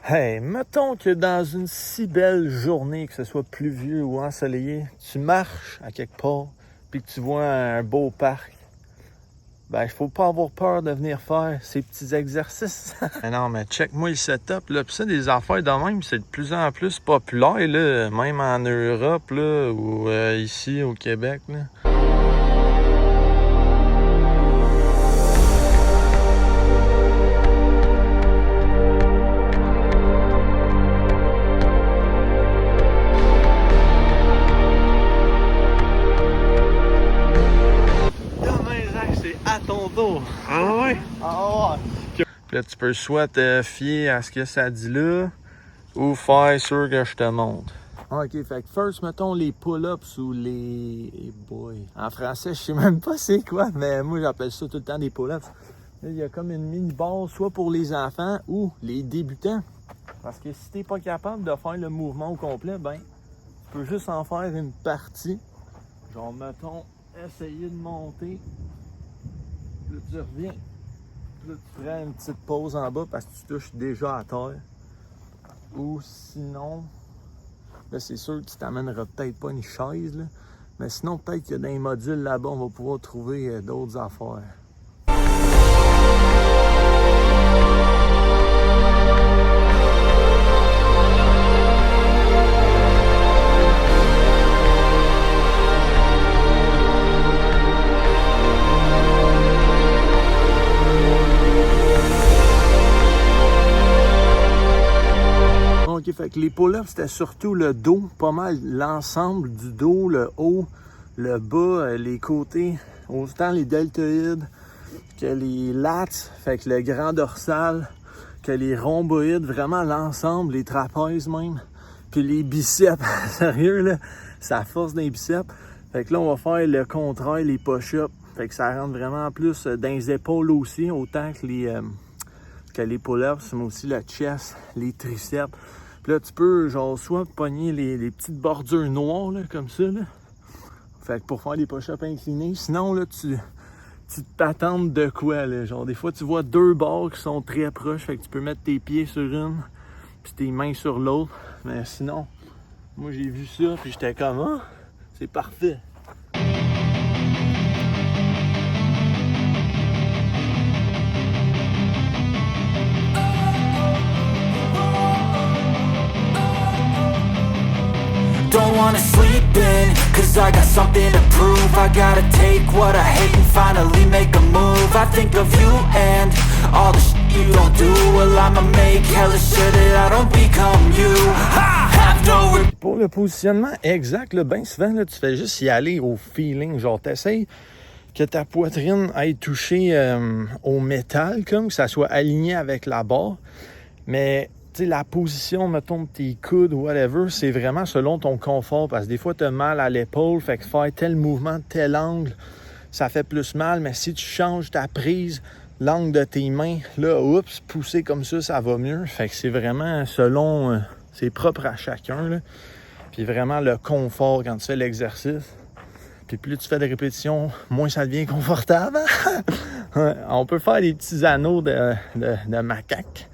Hey, mettons que dans une si belle journée, que ce soit pluvieux ou ensoleillé, tu marches à quelque part, puis que tu vois un beau parc, ben, il faut pas avoir peur de venir faire ces petits exercices. Mais non, mais check-moi le setup, là. Pis ça, des affaires de même, c'est de plus en plus populaire, là, même en Europe, là, ou ici, au Québec, là. À ton dos. Ah ouais? Ah ouais. Puis là, tu peux soit te fier à ce que ça dit là, ou faire sûr que je te montre. Ok, fait que first, mettons les pull-ups ou les... Hey boy. En français, je sais même pas c'est quoi, mais moi, j'appelle ça tout le temps des pull-ups. Là, il y a comme une mini-barre, soit pour les enfants ou les débutants. Parce que si t'es pas capable de faire le mouvement au complet, ben, tu peux juste en faire une partie. Genre, mettons, essayer de monter. Là, tu reviens. Là, tu prends une petite pause en bas parce que tu touches déjà à terre. Ou sinon, là, c'est sûr que tu t'amèneras peut-être pas une chaise, là. Mais sinon, peut-être que dans les modules là-bas, on va pouvoir trouver d'autres affaires. Ok, fait que les pull-ups, c'était surtout le dos, pas mal l'ensemble du dos, le haut, le bas, les côtés, autant les deltoïdes que les lats, fait que le grand dorsal, que les rhomboïdes, vraiment l'ensemble, les trapèzes même, puis les biceps, sérieux là, ça force dans les biceps. Fait que là, on va faire le contraire, les push-ups, fait que ça rentre vraiment plus dans les épaules aussi, autant que les pull-ups, mais aussi le chest, les triceps. Puis là, tu peux, genre, soit pogner les petites bordures noires, là, comme ça, là. Fait que pour faire des push-ups inclinés. Sinon, là, tu te t'attends de quoi, là. Genre, des fois, tu vois deux barres qui sont très proches. Fait que tu peux mettre tes pieds sur une, puis tes mains sur l'autre. Mais sinon, moi, j'ai vu ça, puis j'étais comme, ah, c'est parfait. Don't wanna sleep in, cause I got something to prove. I gotta take what I hate and finally make a move. I think of you and all the shit you don't do. Well, I'ma make hella sure that I don't become you. I have no... Pour le positionnement exact, là, bien souvent, là, tu fais juste y aller au feeling. Genre, t'essayes que ta poitrine aille toucher au métal, comme que ça soit aligné avec la barre. Mais tu sais, la position, mettons, de tes coudes ou whatever, c'est vraiment selon ton confort. Parce que des fois, tu as mal à l'épaule, fait que faire tel mouvement, tel angle, ça fait plus mal. Mais si tu changes ta prise, l'angle de tes mains, là, oups, pousser comme ça va mieux. Fait que c'est vraiment selon, c'est propre à chacun, là. Puis vraiment le confort quand tu fais l'exercice. Puis plus tu fais de répétitions, moins ça devient confortable. On peut faire des petits anneaux de macaque.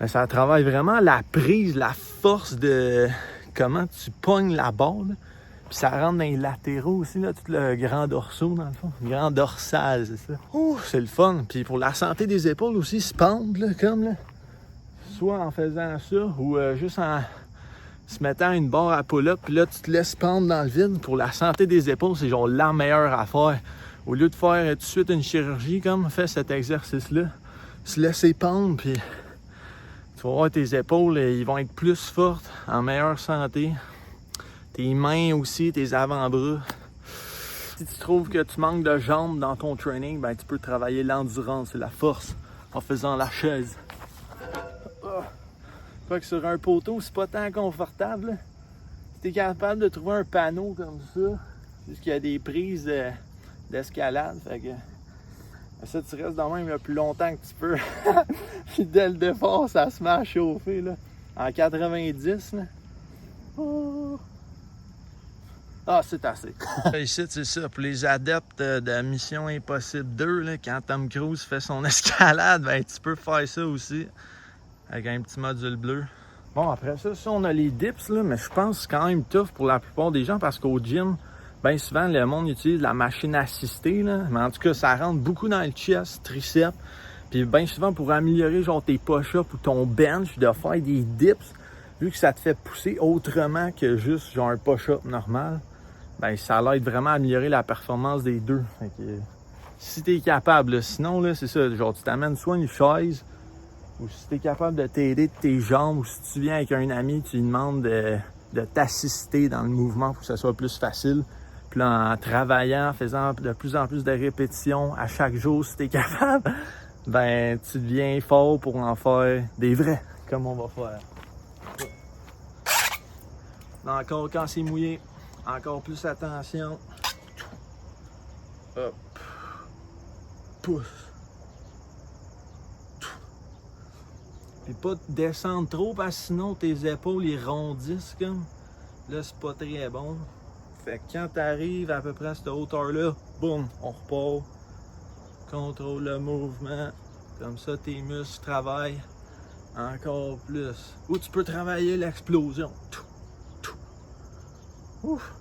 Ça travaille vraiment la prise, la force de comment tu pognes la barre. Là. Puis ça rentre dans les latéraux aussi, là, tout le grand dorsal dans le fond. Le grand dorsal, c'est ça. Ouh, c'est le fun. Puis pour la santé des épaules aussi, se pendre, là, comme là. Soit en faisant ça ou juste en se mettant une barre à pull-up. Puis là, tu te laisses pendre dans le vide. Pour la santé des épaules, c'est genre la meilleure affaire. Au lieu de faire tout de suite une chirurgie, comme fais cet exercice-là. Se laisser pendre, puis... tu vas voir tes épaules, ils vont être plus fortes, en meilleure santé. Tes mains aussi, tes avant-bras. Si tu trouves que tu manques de jambes dans ton training, ben tu peux travailler l'endurance et la force en faisant la chaise. Fait que sur un poteau, c'est pas tant confortable. Là. Si t'es capable de trouver un panneau comme ça, c'est qu'il y a des prises d'escalade. Fait que ça, tu restes dans même le plus longtemps que tu peux. Puis dès le départ, ça se met à chauffer. Là. En 90, là. Oh. Ah, c'est assez. Ici, c'est ça. Pour les adeptes de Mission Impossible 2, là, quand Tom Cruise fait son escalade, ben, tu peux faire ça aussi. Avec un petit module bleu. Bon, après ça, on a les dips, là, mais je pense que c'est quand même tough pour la plupart des gens parce qu'au gym, bien souvent, le monde utilise la machine assistée, là. Mais en tout cas, ça rentre beaucoup dans le chest, triceps. Puis bien souvent, pour améliorer genre tes push-ups ou ton bench, de faire des dips, vu que ça te fait pousser autrement que juste genre un push-up normal, ben ça l'aide vraiment à améliorer la performance des deux. Fait que, si t'es capable, là, sinon, là, c'est ça, genre tu t'amènes soit une chaise, ou si t'es capable de t'aider de tes jambes, ou si tu viens avec un ami, tu lui demandes de t'assister dans le mouvement pour que ça soit plus facile. Puis là, en travaillant, en faisant de plus en plus de répétitions à chaque jour, si t'es capable, ben tu deviens fort pour en faire des vrais, comme on va faire. Encore quand c'est mouillé, encore plus attention. Hop. Pousse. Puis pas descendre trop parce que sinon tes épaules ils rondissent comme. Là c'est pas très bon. Fait que quand t'arrives à peu près à cette hauteur-là, boum, on repart. Contrôle le mouvement. Comme ça tes muscles travaillent encore plus. Ou tu peux travailler l'explosion. Ouf.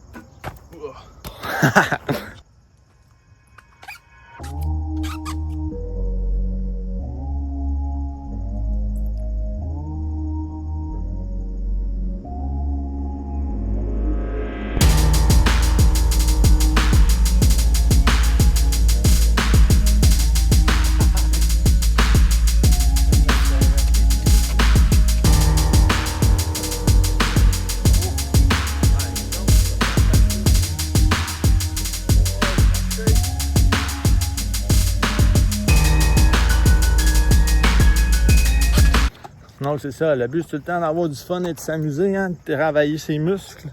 Non, c'est ça. Le but, c'est tout le temps d'avoir du fun et de s'amuser, hein, de travailler ses muscles.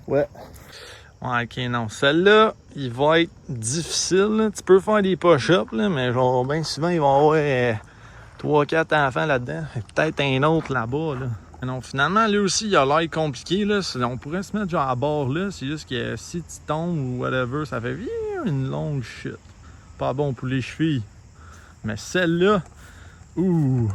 Ouais. Ouais, ok, non. Celle-là, il va être difficile. Là. Tu peux faire des push-ups, là, mais genre, bien souvent, il va y avoir 3-4 enfants là-dedans. Et peut-être un autre là-bas, là. Mais non, finalement, lui aussi, il a l'air compliqué, là. On pourrait se mettre genre à bord, là. C'est juste que si tu tombes ou whatever, ça fait une longue chute. Pas bon pour les chevilles. Mais celle-là, ouh!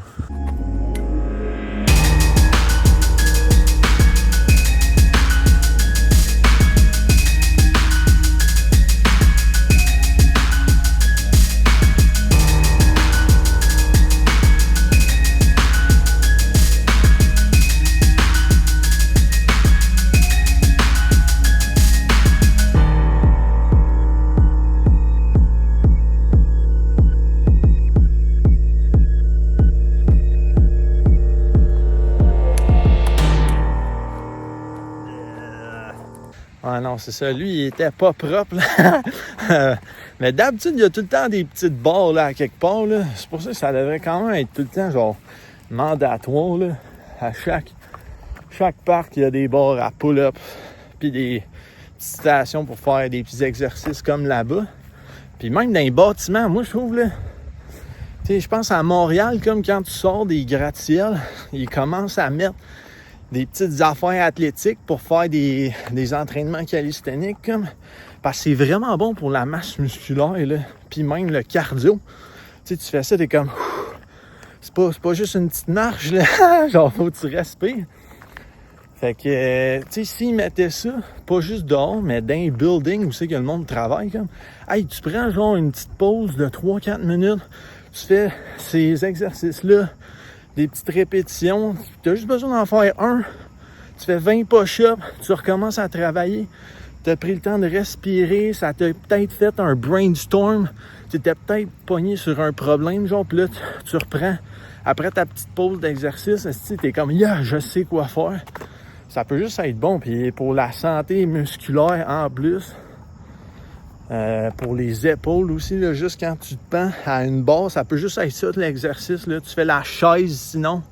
Ah non, c'est ça. Lui, il était pas propre, là. Mais d'habitude, il y a tout le temps des petites barres, là, à quelque part, là. C'est pour ça que ça devrait quand même être tout le temps, genre, mandatoire, là. À chaque parc, il y a des barres à pull-up. Puis des petites stations pour faire des petits exercices comme là-bas. Puis même dans les bâtiments, moi, je trouve, là... Tu sais, je pense à Montréal, comme quand tu sors des gratte-ciels, ils commencent à mettre des petites affaires athlétiques pour faire des entraînements calisthéniques, comme, parce que c'est vraiment bon pour la masse musculaire, là. Puis même le cardio. Tu sais, tu fais ça, t'es comme... C'est pas juste une petite marche, là. Genre, faut que tu respires. Fait que, tu sais, s'ils mettaient ça, pas juste dehors, mais dans un building où c'est que le monde travaille, comme... Hey, tu prends genre une petite pause de 3-4 minutes, tu fais ces exercices-là, des petites répétitions, tu as juste besoin d'en faire un, tu fais 20 push-ups, tu recommences à travailler, tu as pris le temps de respirer, ça t'a peut-être fait un brainstorm, tu étais peut-être pogné sur un problème, genre, puis là, tu reprends, après ta petite pause d'exercice, tu es comme, yeah, je sais quoi faire. Ça peut juste être bon, puis pour la santé musculaire en plus, pour les épaules aussi, là, juste quand tu te pends à une barre, ça peut juste être ça, l'exercice, là. Tu fais la chaise sinon.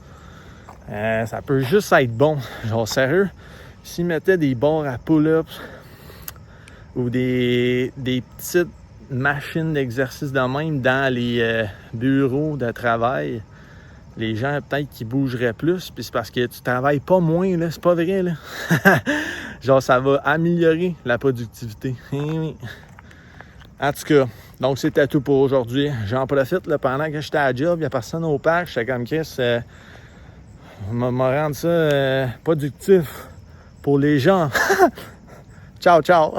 Ça peut juste être bon. Genre, sérieux, s'ils mettaient des barres à pull-ups ou des petites machines d'exercice de même dans les bureaux de travail, les gens, peut-être qu'ils bougeraient plus. Puis c'est parce que tu travailles pas moins, là. C'est pas vrai, là. Genre, ça va améliorer la productivité. En tout cas, donc c'était tout pour aujourd'hui. J'en profite, là, pendant que j'étais à la job, il n'y a personne au parc. J'étais comme Chris, m'a rendre ça productif pour les gens. Ciao, ciao!